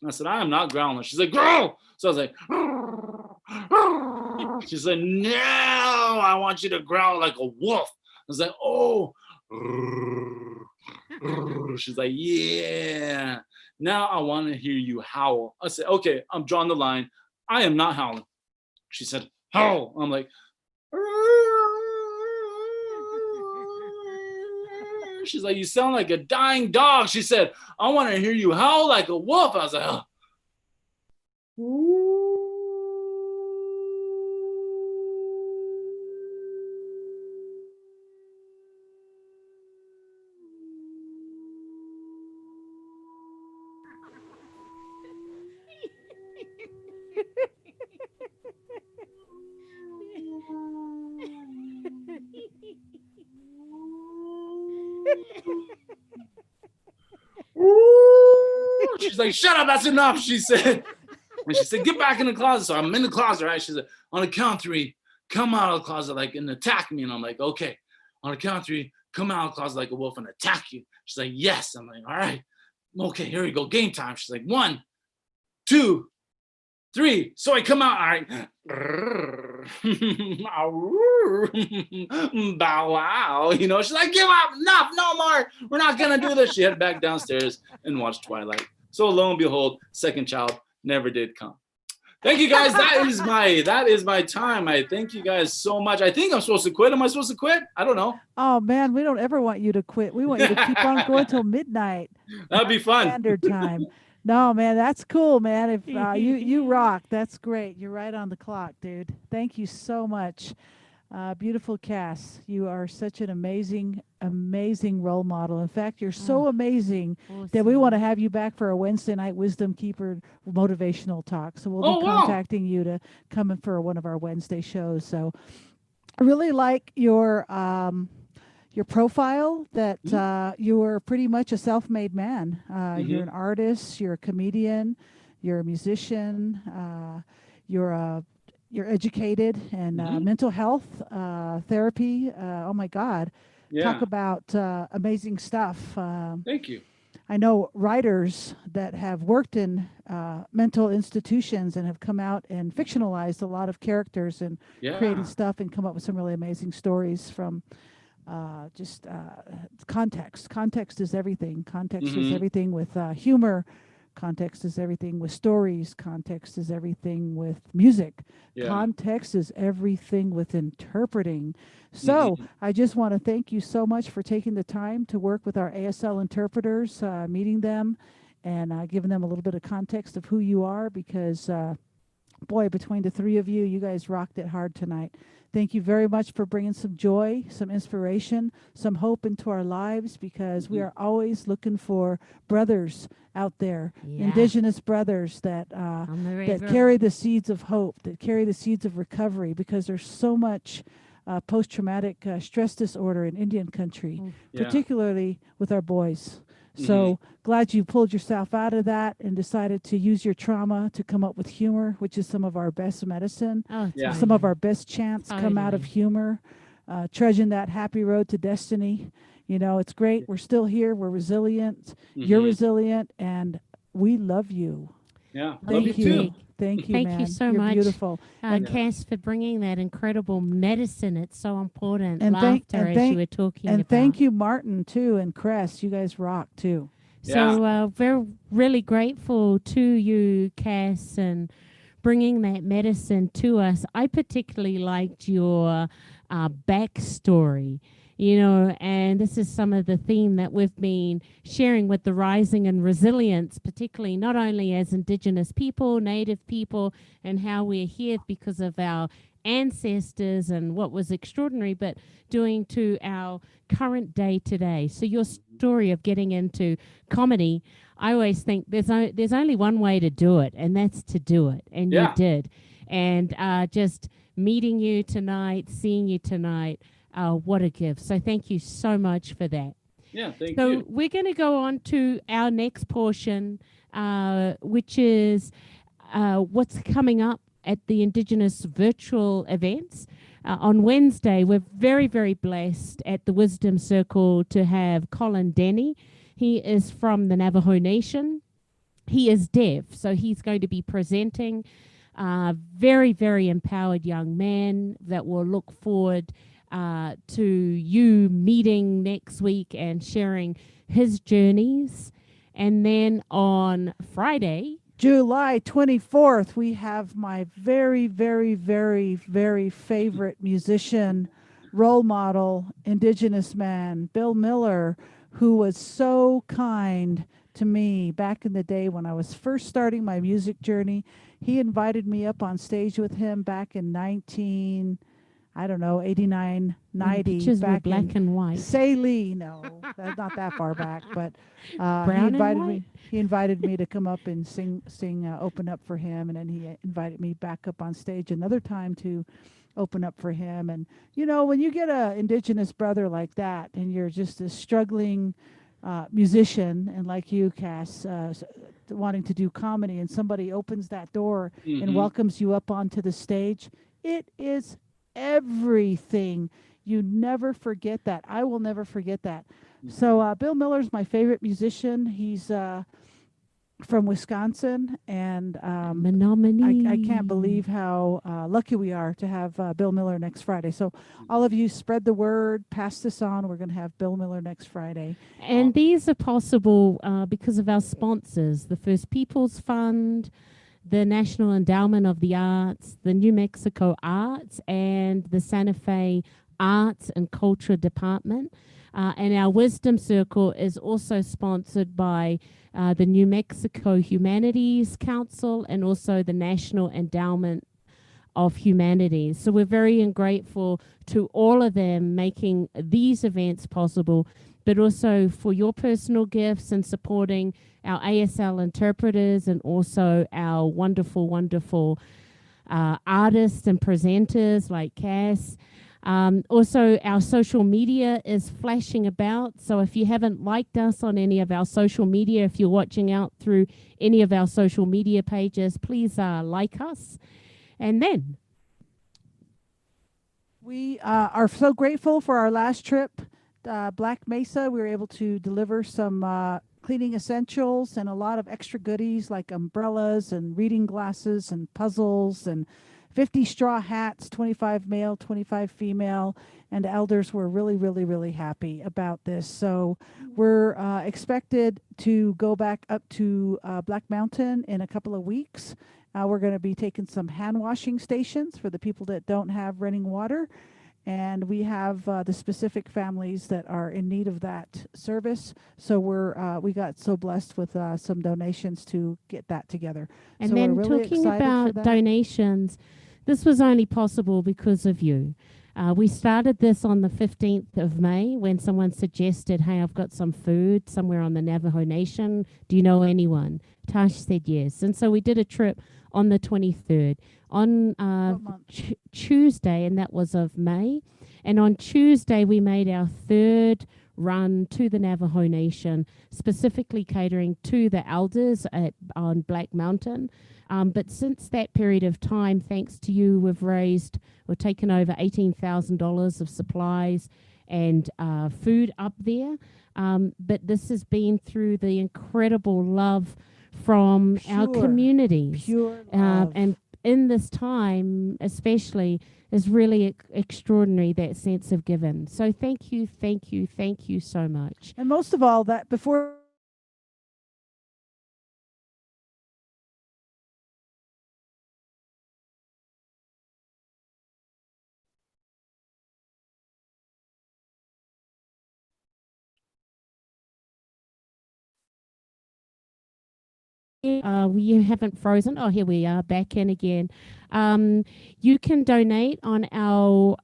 I said, I am not growling. She's like, growl. So I was like, she said, no, I want you to growl like a wolf. I was like, oh. She's like, yeah. Now I want to hear you howl. I said, okay, I'm drawing the line. I am not howling. She said, howl. I'm like, she's like, you sound like a dying dog. She said, I want to hear you howl like a wolf. I was like, oh. She's like, shut up, that's enough, she said. And she said, get back in the closet. So I'm in the closet, right? She said, on the count of 3, come out of the closet like and attack me. And I'm like, okay. On the count of 3, come out of the closet like a wolf and attack you. She's like, yes. I'm like, all right. Okay, here we go. Game time. She's like, 1, 2, 3. So I come out. All right. Bow wow. You know, she's like, give up. Enough. No more. We're not going to do this. She headed back downstairs and watched Twilight. So lo and behold, second child never did come. Thank you guys. That is my time. I thank you guys so much. I think I'm supposed to quit. Am I supposed to quit? I don't know. Oh man, we don't ever want you to quit. We want you to keep on going till midnight. That'd be fun. Standard time. No, man, that's cool, man. If you rock, that's great. You're right on the clock, dude. Thank you so much. Beautiful Cass. You are such an amazing role model. In fact, you're so amazing that we want to have you back for a Wednesday night Wisdom Keeper motivational talk. So we'll be contacting you to come in for one of our Wednesday shows. So I really like your profile that you are pretty much a self-made man. You're an artist, you're a comedian, you're a musician, you're educated in mental health, therapy. Oh my God. Yeah. Talk about amazing stuff. Thank you. I know writers that have worked in mental institutions and have come out and fictionalized a lot of characters and created stuff and come up with some really amazing stories from context. Context is everything. Context is everything with humor. Context is everything with stories. Context is everything with music. Yeah. Context is everything with interpreting. So I just want to thank you so much for taking the time to work with our ASL interpreters, meeting them and giving them a little bit of context of who you are, because Boy, between the three of you, you guys rocked it hard tonight. Thank you very much for bringing some joy, some inspiration, some hope into our lives, because we are always looking for brothers out there, Indigenous brothers that carry the seeds of hope, that carry the seeds of recovery, because there's so much post-traumatic stress disorder in Indian country, particularly with our boys. So glad you pulled yourself out of that and decided to use your trauma to come up with humor, which is some of our best medicine. Some of our best chants come out of humor, trudging that happy road to destiny. You know, it's great. We're still here. We're resilient. You're resilient, and we love you. Yeah, love you too. Thank you, man. Thank you so much. Beautiful. Cass, for bringing that incredible medicine. It's so important. And laughter, as you were talking about. And thank you, Martin, too, and Cress. You guys rock, too. So we're really grateful to you, Cass, and bringing that medicine to us. I particularly liked your backstory. You know, and this is some of the theme that we've been sharing with the Rising and Resilience, particularly not only as Indigenous people, Native people, and how we're here because of our ancestors and what was extraordinary, but doing to our current day today. So your story of getting into comedy, I always think there's only one way to do it, and that's to do it. And you did. And just meeting you tonight, seeing you tonight, what a gift. So thank you so much for that. Yeah, thank you. So we're going to go on to our next portion, which is what's coming up at the Indigenous virtual events. On Wednesday, we're very, very blessed at the Wisdom Circle to have Colin Denny. He is from the Navajo Nation. He is deaf, so he's going to be presenting. Very, very empowered young man that will look forward to you meeting next week and sharing his journeys. And then on Friday, July 24th, we have my very, very, very, very favorite musician, role model, Indigenous man, Bill Miller, who was so kind to me back in the day when I was first starting my music journey. He invited me up on stage with him back in 89, 90. Pictures were black and white. Saley, no, that's not that far back, but he invited me to come up and sing, open up for him, and then he invited me back up on stage another time to open up for him. And you know, when you get a Indigenous brother like that, and you're just a struggling musician, and like you, Cass, wanting to do comedy, and somebody opens that door and welcomes you up onto the stage, it is everything. You never forget that. I will never forget that. So Bill Miller's my favorite musician. He's from Wisconsin, and I can't believe how lucky we are to have Bill Miller next Friday. So all of you, spread the word, pass this on. We're going to have Bill Miller next Friday. And these are possible because of our sponsors, the First Peoples Fund, the National Endowment of the Arts, the New Mexico Arts, and the Santa Fe Arts and Culture Department. And our Wisdom Circle is also sponsored by the New Mexico Humanities Council and also the National Endowment of Humanities. So we're very grateful to all of them making these events possible, but also for your personal gifts and supporting our ASL interpreters and also our wonderful, wonderful artists and presenters like Cass. Also, our social media is flashing about. So if you haven't liked us on any of our social media, if you're watching out through any of our social media pages, please like us. And then we are so grateful for our last trip, Black Mesa. We were able to deliver some cleaning essentials and a lot of extra goodies like umbrellas and reading glasses and puzzles and 50 straw hats, 25 male, 25 female, and elders were really, really, really happy about this. So we're expected to go back up to Black Mountain in a couple of weeks. We're going to be taking some hand washing stations for the people that don't have running water. and we have the specific families that are in need of that service. So we got so blessed with some donations to get that together. And so then we're really talking excited for about that. donations, this was only possible because of you. We started this on the 15th of May when someone suggested, hey, I've got some food somewhere on the Navajo Nation. Do you know anyone? Tash said yes. And so we did a trip on the 23rd. On Tuesday, and that was of May. And on Tuesday, we made our third run to the Navajo Nation, specifically catering to the elders on Black Mountain. But since that period of time, thanks to you, we've taken over $18,000 of supplies and food up there. But this has been through the incredible love from our communities. Pure love. And in this time, especially, is really extraordinary, that sense of giving. So thank you so much. And most of all, that before you haven't frozen. Oh, here we are, back in again. You can donate on our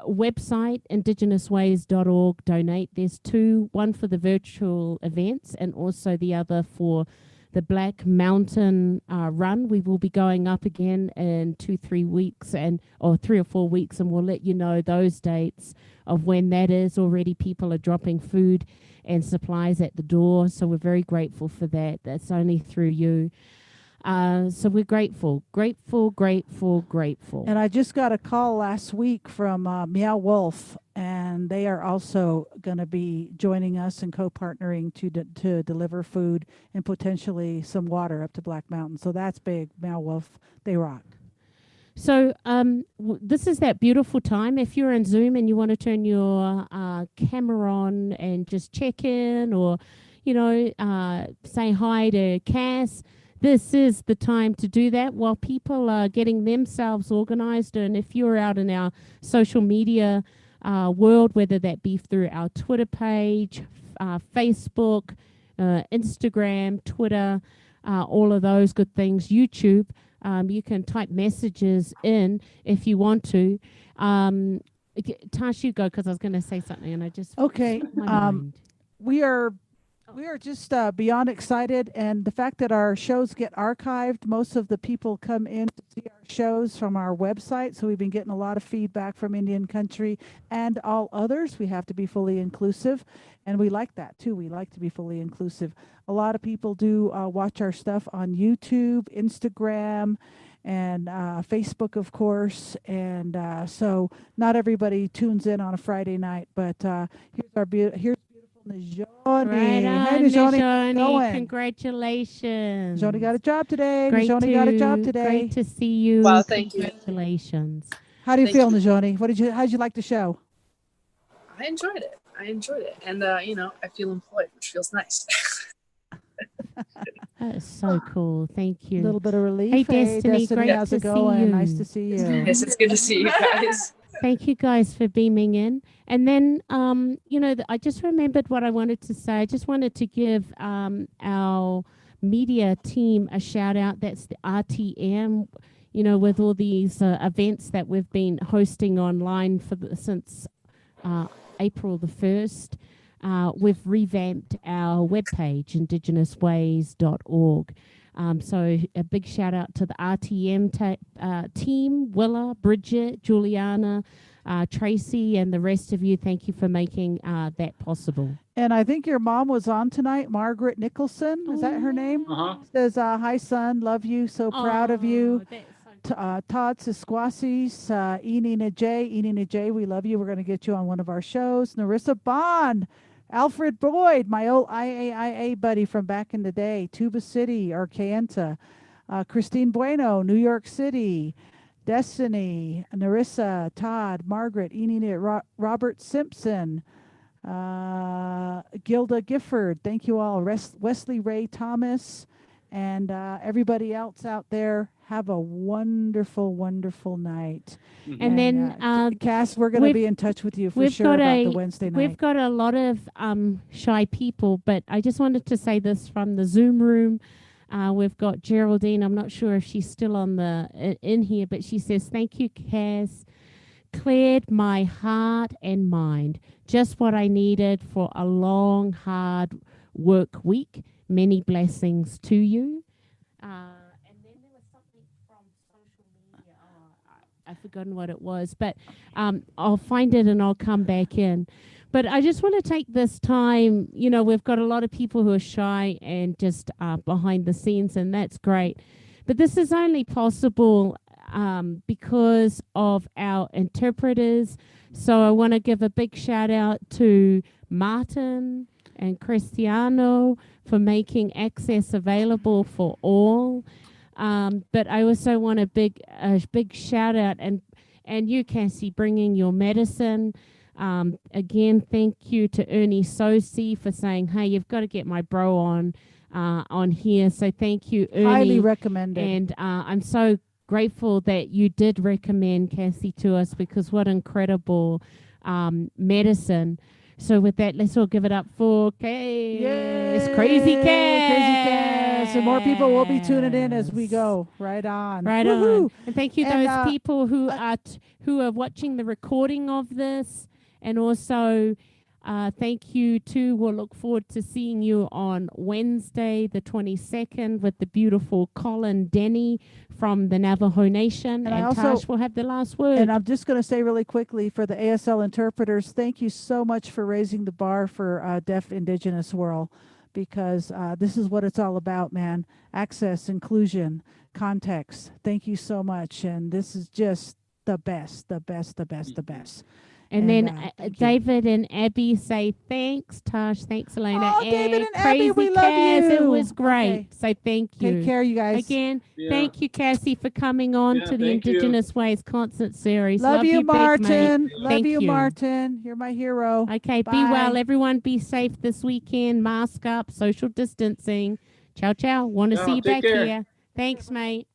website, IndigenousWays.org. Donate. There's two, one for the virtual events and also the other for the Black Mountain run. We will be going up again in 2-3 weeks or 3 or 4 weeks, and we'll let you know those dates of when that is. Already people are dropping food and supplies at the door, so we're very grateful for that. That's only through you. So we're grateful. And I just got a call last week from Meow Wolf, and they are also going to be joining us and co-partnering to deliver food and potentially some water up to Black Mountain. So that's big. Meow Wolf, they rock. So this is that beautiful time. If you're in Zoom and you want to turn your camera on and just check in, or say hi to Cass, this is the time to do that while people are getting themselves organized. And if you're out in our social media world, whether that be through our Twitter page, Facebook, Instagram, Twitter, all of those good things, YouTube, you can type messages in if you want to. Tash, you go, because I was going to say something and I just okay. my mind. We are just beyond excited, and the fact that our shows get archived, most of the people come in to see our shows from our website, so we've been getting a lot of feedback from Indian country and all others. We have to be fully inclusive, and we like that too. We like to be fully inclusive. A lot of people do watch our stuff on YouTube, Instagram, and Facebook, of course, and so not everybody tunes in on a Friday night, but here's Najoni. Right on, hey, Najoni. Congratulations. Najoni got a job today. Great Great to see you. Wow, thank you. Congratulations. How do you feel, Najoni? How'd you like the show? I enjoyed it. And, I feel employed, which feels nice. That is so cool. Thank you. A little bit of relief. Hey, Destiny, great how's to it going? see you. Nice to see you. Yes, it's good to see you guys. Thank you guys for beaming in. And then, I just remembered what I wanted to say. I just wanted to give our media team a shout out. That's the RTM, with all these events that we've been hosting online since April the 1st. We've revamped our webpage, IndigenousWays.org. So a big shout out to the RTM team, Willa, Bridget, Juliana, Tracy, and the rest of you. Thank you for making that possible. And I think your mom was on tonight, Margaret Nicholson. Is that her name? Uh-huh. Says, hi, son. Love you. So proud of you. Todd Sisquasis, Enina J, we love you. We're going to get you on one of our shows. Narissa Bond, Alfred Boyd, my old IAIA buddy from back in the day, Tuba City, Arcanta, Christine Bueno, New York City, Destiny, Narissa, Todd, Margaret, Enina, Robert Simpson, Gilda Gifford, thank you all, Wesley Ray Thomas, and everybody else out there. Have a wonderful, wonderful night. And then Cass, we're going to be in touch with you for sure about the Wednesday night. We've got a lot of shy people, but I just wanted to say this from the Zoom room. We've got Geraldine. I'm not sure if she's still on in here, but she says, "Thank you, Cass. Cleared my heart and mind. Just what I needed for a long, hard work week. Many blessings to you." And then there was something from social media. I've forgotten what it was, but I'll find it and I'll come back in. But I just want to take this time, we've got a lot of people who are shy and just behind the scenes, and that's great. But this is only possible because of our interpreters. So I want to give a big shout out to Martin and Cristiano for making access available for all. But I also want a big shout out and you, Cassie, bringing your medicine. Again, thank you to Ernie Sosi for saying, "Hey, you've got to get my bro on here." So thank you, Ernie. Highly recommended. And I'm so grateful that you did recommend Cassie to us, because what incredible medicine. So with that, let's all give it up for Cass. Yes, Crazy Cass. Crazy Cass. And more people will be tuning in as we go. Right on. Right Woo-hoo. on. And thank you those people who are watching the recording of this. And also thank you too. We'll look forward to seeing you on Wednesday, the 22nd, with the beautiful Colin Denny from the Navajo Nation. And Tash will have the last word. And I'm just going to say really quickly for the ASL interpreters, thank you so much for raising the bar for deaf Indigenous world, because this is what it's all about, man. Access, inclusion, context. Thank you so much. And this is just the best, the best, the best, the best. And then David and Abby say thanks, Tash. Thanks, Elena. Oh, David and Crazy Abby, we love Cass, you. It was great. Okay. So thank you. Take care, you guys. Again, thank you, Cassie, for coming on to the Indigenous Ways concert series. Love you, Martin. Love you, Martin. You're my hero. Okay, Bye. be well. Everyone be safe this weekend. Mask up, social distancing. Ciao, ciao. Want to see you back here. Thanks, mate.